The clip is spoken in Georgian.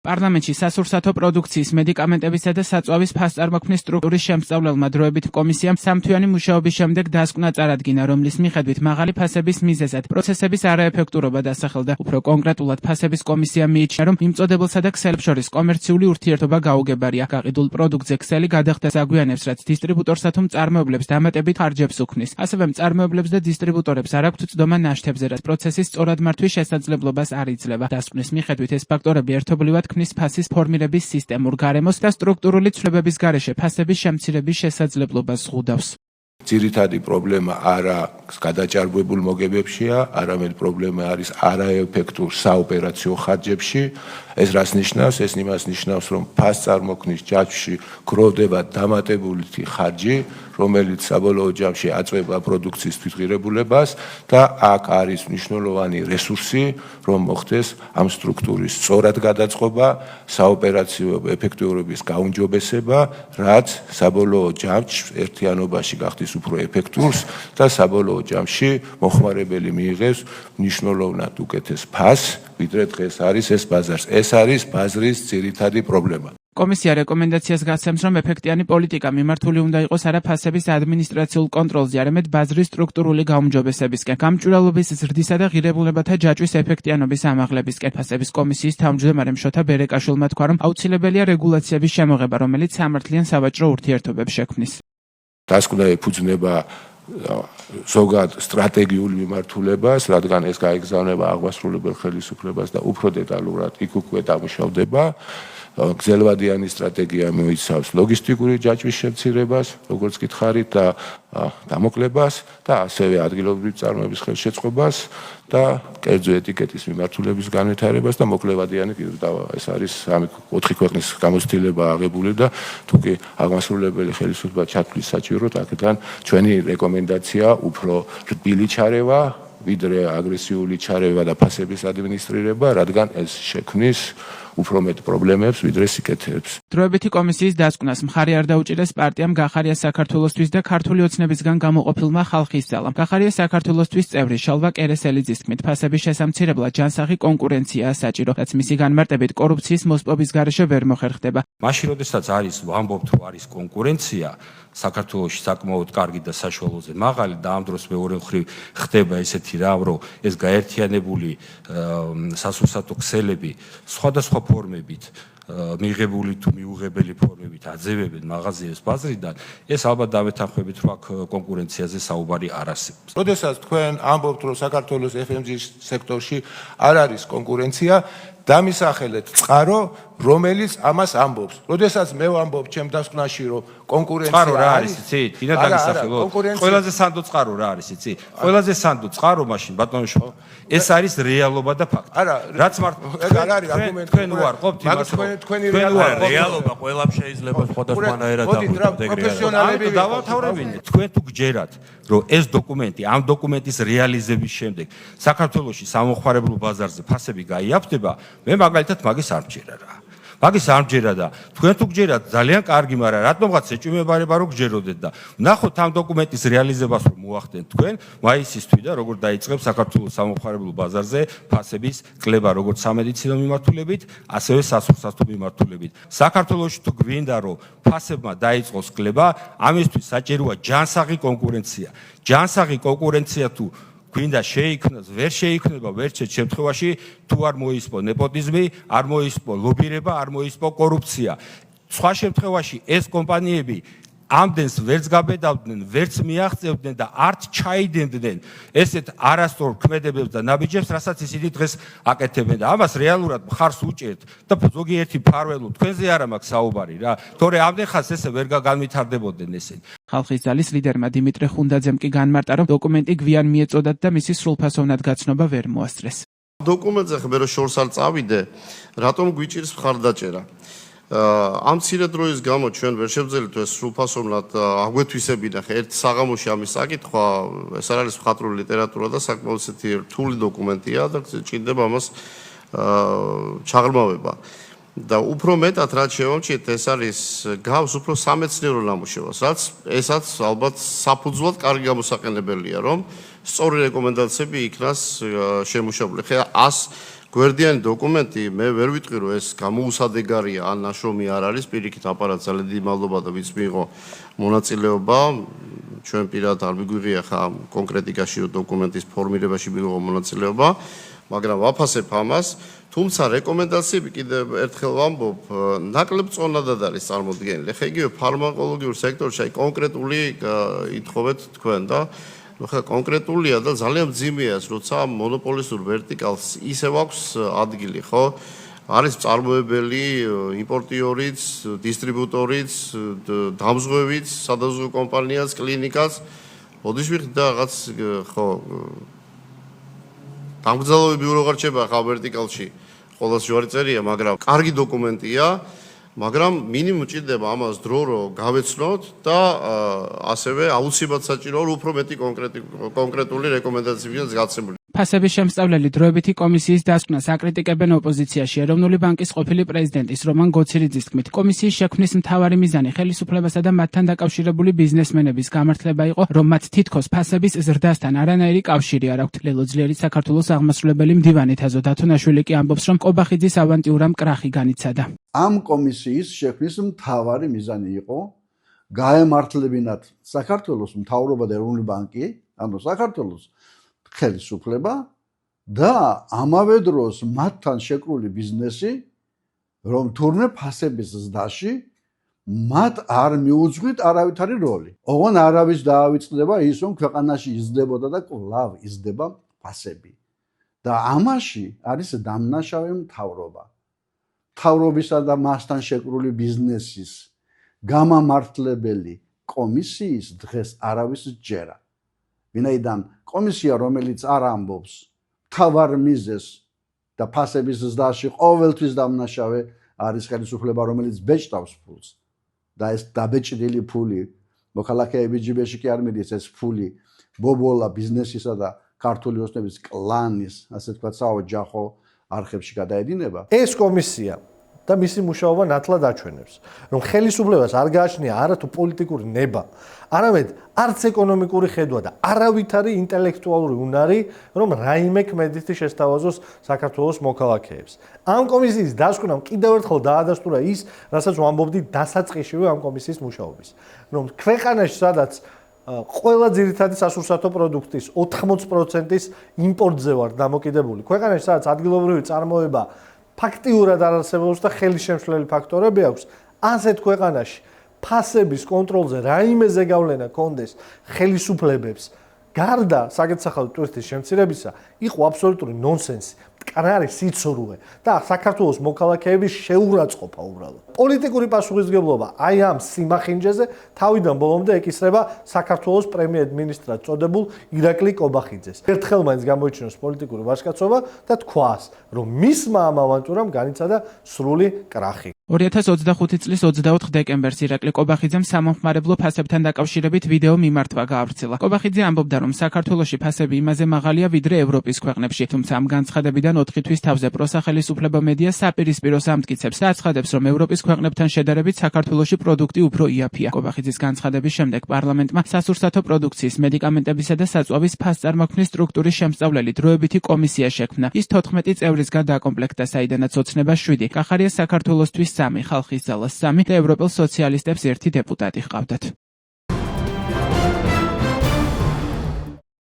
პარლამენტში სასურსათო პროდუქციის მედიკამენტებისა და საწვავის ფასწარმოქმნის სტრუქტურის შემსწავლელმა დროებით კომისიამ სამთვიანი მუშაობის შემდეგ დასკვნა წარადგინა, რომლის მიხედვით მაღალი ფასების მიზეზად პროცესების არაეფექტურობა დასახელდა. უფრო კონკრეტულად ფასების კომისიამ მიიჩნია, რომ მიმწოდებელსა და ქსელებს შორის კომერციული ურთიერთობა გაუგებარია. გაყიდულ პროდუქტზე ქსელი გადახდა საგვიანებს, რაც დისტრიბუტორსა თუ მწარმოებლებს დამატებით ხარჯებს უქმნის. ასევე მწარმოებლებს და დისტრიბუტორებს არ აქვთ ცდომა ნაშთებზე, რაც პროცესის სწორად მართვის შესაძლებლობას არ იძლევა. დასკვნის მიხედვით ეს ფაქტორები ერთობლივად ქმნის ფასის ფორმირების სისტემურ გარემოს და სტრუქტურული ცვლილებების გარეშე ფასების შემცირების შესაძლებლობას ზღუდავს. ძირითადი პრობლემა არა გადაჭარბებულ მოგებებშია, არამედ პრობლემა არის არაეფექტურ საოპერაციო ხარჯებში. ეს რას ნიშნავს? ეს იმას ნიშნავს, რომ ფასწარმოქმნის ჯაჭვში გროვდება დამატებული ხარჯი, რომელიც საბოლოო ჯამში აწვება პროდუქციის თვითღირებულებას და აქ არის მნიშვნელოვანი რესურსი, რომ მოხდეს ამ სტრუქტურის სწორად გადაწყობა, საოპერაციო ეფექტურობის გაუმჯობესება, რაც საბოლოო ჯამში ერთიანობაში გახდის უფრო ეფექტურს და საბოლოო ჯამში მოხმარებელი მიიღებს მნიშვნელოვნად უკეთეს ფასს, ვიდრე დღეს არის ეს ბაზარს. ეს არის ბაზრის ძირითადი პრობლემა. კომისია რეკომენდაციას გასცემს, რომ ეფექტიანი პოლიტიკა მიმართული უნდა იყოს არა ფასების ადმინისტრაციულ კონტროლზე, არამედ ბაზრის სტრუქტურული გაუმჯობესებისკენ, გამჭვირვალობის ზრდისა და ღირებულებათა ჯაჭვის ეფექტიანობის ამაღლებისკენ. ფასების კომისიის თავმჯდომარე მშოთა ბერეკაშვილმა თქვა, რომ აუცილებელია რეგულაციების შემოღება, რომელიც სამართლიან სავაჭრო ურთიერთობებს შექმნის. დასკვნა ეფუძნება ზოგად სტრატეგიულ მიმართულებას, რადგან ეს გაეგზავნება აღმასრულებელ ხელისუფლებას და უფრო დეტალურად იქ უკვე დამუშავდება. გრძელვადიანი სტრატეგია მოიცავს ლოგისტიკური ჯაჭვის შემცირებას, როგორც გითხარით, და დამოკლებას და ასევე ადგილობრივი წარმოების ხელშეწყობას და კერძო ეტიკეტის მიმართულების განვითარებას და მოკლევადიანი კიდევ ეს არის 4 ქვეყნის გამოცდილება აღებული და თუკი აღმასრულებელი ხელისუფლება ჩათვლის საჭიროდ, აქედან ჩვენი რეკომენდაცია უფრო რბილი ჩარევა, ვიდრე აგრესიული ჩარევა და ფასების ადმინისტრირება, რადგან ეს შექმნის უფრო მეტ პრობლემებს, ვიდრე სიკეთეებს. დროებითი კომისიის დასკვნას მხარი არ დაუჭირეს პარტიამ გახარია საქართველოსთვის და ქართული ოცნებისგან გამოყოფილმა ხალხის ძალამ. გახარია საქართველოსთვის წევრი შალვა კერესელიძის თქმით, ფასების შესამცირებლად ჯანსაღი კონკურენციაა საჭირო, რაც მისი განმარტებით კორუფციის მოსპობის გარეშე ვერ მოხერხდება. მაშინ, როდესაც არის ვამბობთ, რომ არის კონკურენცია, საქართველოში საკმაოდ კარგი და საშუალოზე მაღალი და ამ დროს მეორე მხრივ ხდება ესეთი რამ, რომ ეს გაერთიანებული სასურსათო ქსელები სხვადასხვა ფორმებით მიღებული თუ მიუღებელი ფორმებით აძევებენ მაღაზიებს ბაზრიდან, ეს ალბათ დამეთანხმებით, რომ აქ კონკურენციაზე საუბარი არ არსებობს. როდესაც თქვენ ამბობთ, რომ საქართველოს FMG სექტორში არ არის კონკურენცია, დამისახელეთ წყარო, რომელიც ამას ამბობს. როდესაც მე ვამბობ ჩემ დასკვნაში, რომ კონკურენცია წყარო რა არის, იცი? თინა დამისახელოთ. ყველაზე სანდო წყარო რა არის, იცი? ყველაზე სანდო წყარო მაშინ ბატონიშო, ეს არის რეალობა და ფაქტი. რაც არ არის არგუმენტი. თქვენ უარყოფთ იმას, რომ თქვენი რეალობა ყველამ შეიძლება სხვადასხვანაირად პროფესიონალები დავათავრებინეთ. თქვენ თუ გჯერათ, რომ ეს დოკუმენტი, ამ დოკუმენტის რეალიზების შემდეგ საქართველოში სამოხმარებლო ბაზარზე ფასები გაიაფთება, მე მაგალითად მაგის არ მჯერა რა. მაგის არ მჯერა და თქვენ თუ გჯერათ ძალიან კარგი, მაგრამ რატომღაც ეჭვმებარება რომ გჯეროდეთ და ნახოთ ამ დოკუმენტის რეალიზებას რომ მოახდენთ თქვენ მაისის თვიდან როგორ დაიწყებს საქართველოს სამოხმარებლო ბაზარზე ფასების კლება როგორც სამედიცინო მიმართულებით, ასევე სასურსათო მიმართულებით. საქართველოში თუ გვინდა რომ ფასებმა დაიწყოს კლება, ამისთვის საჭიროა ჯანსაღი კონკურენცია. ჯანსაღი კონკურენცია თუ გვინდა შეიქმნას, ვერ შეიქმნება ვერცეთ შემთხვევაში, თუ არ მოისპო ნეპოტიზმი, არ მოისპო ლობირება, არ მოისპო კორუფცია. სხვა შემთხვევაში ეს კომპანიები ამდენს ვერც გაბედავდნენ, ვერც მიაღწევდნენ და არც ჩაიდენდნენ ესეთ არასწორ ქმედებებს და ნაბიჯებს, რასაც ისინი დღეს აკეთებენ და ამას რეალურად მხარს უჭერთ და ზოგიერთი მფარველო თქვენზე არა მაქვს საუბარი რა, თორე ამდენ ხანს ესე ვერ გაგანვითარდებოდნენ ესენი. ხალხის ძალის ლიდერმა დიმიტრი ხუნდაძემ კი განმარტა, რომ დოკუმენტი გვიან მიეწოდათ და მისი სრულფასოვნად გაცნობა ვერ მოასწრეს. დოკუმენტზე ხმე რომ შორს არ წავიდე, რატომ გვიჭირს მხარდაჭერა? ამ მცირე დროის გამო ჩვენ ვერ შევძელით ეს სრულფასოვნად აგვეთვისებინა ერთ საღამოში ამის საკითხვა, ეს არ არის მხატვრული ლიტერატურა და საკმაოდ ისეთი რთული დოკუმენტია და ჭირდება ამას ჩაღრმავება. და უფრო მეტად რაც შევამჩნიეთ, ეს არის გავს უფრო სამეცნიერო ნამუშევარს, რაც ესაც ალბათ საფუძვლად კარგი გამოსაყენებელია, რომ სწორი რეკომენდაციები იქნას შემუშავებული. ხა 100 გვერდიანი დოკუმენტი მე ვერ ვიტყვი რომ ეს გამოუსადეგარია ან ნაშრომი არ არის პირიქით აპარატს ძალიან დიდი მადლობა და ვიც მიიღო მონაწილეობა ჩვენ პირად არ მიგვიღია ხა კონკრეტიკაში დოკუმენტის ფორმირებაში მიიღო მონაწილეობა მაგრამ ვაფასებ ამას თუმცა რეკომენდაციები კიდევ ერთხელ ვამბობ ნაკლებ წონადად არის წარმოდგენილი ხა იგივე ფარმაკოლოგიურ სექტორში აი კონკრეტული ითხოვეთ თქვენ და ხა კონკრეტულია და ძალიან მძიმეა როცა მონოპოლისტურ ვერტიკალს ისევ აქვს ადგილი ხო არის წარმოებელი იმპორტიორიც დისტრიბუტორიც დამზღვევიც სადაზღვევო კომპანიაც კლინიკაც ოდიშ ვიხდი და რაღაც ხო დამგზავრებები როგორ რჩება ხა ვერტიკალში ყოველს ჯვარი წერია მაგრამ კარგი დოკუმენტია მაგრამ მინიმუმ ჭირდება ამას დრო რომ გავეცნოთ და ასევე აუცილებლად საჭიროა უფრო მეტი კონკრეტული რეკომენდაციებიც გაცემული. ფასების შემსწავლელი დროებითი კომისიის დასკვნას აკრიტიკებენ ოპოზიციაში. ეროვნული ბანკის ყოფილი პრეზიდენტის რომან გოცირიძის თქმით, კომისიის შექმნის მთავარი მიზანი ხელისუფლებასა და მათთან დაკავშირებული ბიზნესმენების გამართლება იყო, რომ მათ თითქოს ფასების ზრდასთან არანაირი კავშირი არ აქვთ. ლელო ძლიერის საქართველოს აღმასრულებელი მდივანი თაზო დათონაშვილი კი ამბობს, რომ კობახიძის ავანტიურამ კრახი განიცადა. ამ კომისიის შექმნის მთავარი მიზანი იყო გაემართლებინათ საქართველოს მთავრობა და ეროვნული ბანკი, ანუ საქართველოს ხელისუფლება და ამავე დროს მათთან შეკრული ბიზნესი, რომ თურმე ფასების ზრდაში მათ არ მიუძღვით არავითარი როლი. ოღონ არავის დაავიწყდება ის, რომ ქვეყანაში იზრდებოდა და კვლავ იზრდება ფასები. და ამაში არის დამნაშავე მთავრობა. მთავრობისა და მასთან შეკრული ბიზნესის გამამართლებელი კომისიის დღეს არავის ჯერა. ვინაიდან კომისია, რომელიც არ ამბობს მთავარ მიზეზს და ფასების ზრდაში ყოველთვის დამნაშავე არის ხელისუფლება, რომელიც ბეჭდავს ფულს და ეს დაბეჭდილი ფული მოქალაქეების ჯიბეში კი არ მიდის ეს ფული ბობოლა ბიზნესისა და ქართული ოსნების კლანის, ასე ვთქვათ, საოჯახო არხებში გადაედინება. ეს კომისია და მისი მუშაობა ნათლად აჩვენებს, რომ ხელისუფლებას არ გააჩნია არათუ პოლიტიკური ნება, არამედ არც ეკონომიკური ხედვა და არავითარი ინტელექტუალური უნარი, რომ რაიმე ქმედითი შესთავაზოს საქართველოს მოქალაქეებს. ამ კომისიის დასკვნამ კიდევ ერთხელ დაადასტურა ის, რასაც ვამბობდი დასაწყისშივე ამ კომისიის მუშაობის, რომ ქვეყანაში, სადაც ყველა ძირითადი სასურსათო პროდუქტის 80%-ის იმპორტზე ვარ დამოკიდებული, ქვეყანაში, სადაც ადგილობრივი წარმოება ფაქტიურად არ არსებობს და ხელისშემშლელი ფაქტორები აქვს, ასეთ ქვეყანაში ფასების კონტროლზე რაიმე ზეგავლენა კონდეს ხელისუფლებებს გარდა საკითხსახალო ტურისტის შემცირებისა, იყო აბსოლუტური ნონსენსი, მტკნარი სიცრუე და საქართველოს მოქალაქეების შეურაცხყოფა უბრალოდ. პოლიტიკური პასუხისმგებლობა აი ამ სიმახინჯეზე თავიდან ბოლომდე ეკისრება საქართველოს პრემიერ-მინისტრად წოდებულ ირაკლი კობახიძეს. ერთხელ მაინც გამოიჩინოს პოლიტიკური ვაჟკაცობა და თქვას, რომ მისმა ამ ავანტურამ განიცადა სრული კრახი. 2025 წლის 24 დეკემბერს ირაკლი კობახიძემ სამომხმარებლო ფასებთან დაკავშირებით ვიდეო მიმართვა გაავრცელა. კობახიძე ამბობდა, რომ საქართველოში ფასები იმაზე მაღალია, ვიდრე ევროპის ქვეყნებში, თუმცა ამ განცხადებიდან 4 თვის თავზე პროსახელისუფლებო მედია საპირისპიროს ამტკიცებს და აცხადებს, რომ ევროპის ქვეყნებთან შედარებით საქართველოში პროდუქტი უფრო იაფია. კობახიძის განცხადების შემდეგ პარლამენტმა სასურსათო პროდუქციის, მედიკამენტებისა და საწვავის ფასწარმოქმნის სტრუქტურის შემსწავლელი დროებითი კომისია შექმნა. ის 14 წევრისგან დაკომპლექტდა, საიდანაც ოცნება 7. კახარია საქართველოსთვის 3, ხალხის ძალას 3 და ევროპელ სოციალისტებს 1 დეპუტატი ჰყავდათ.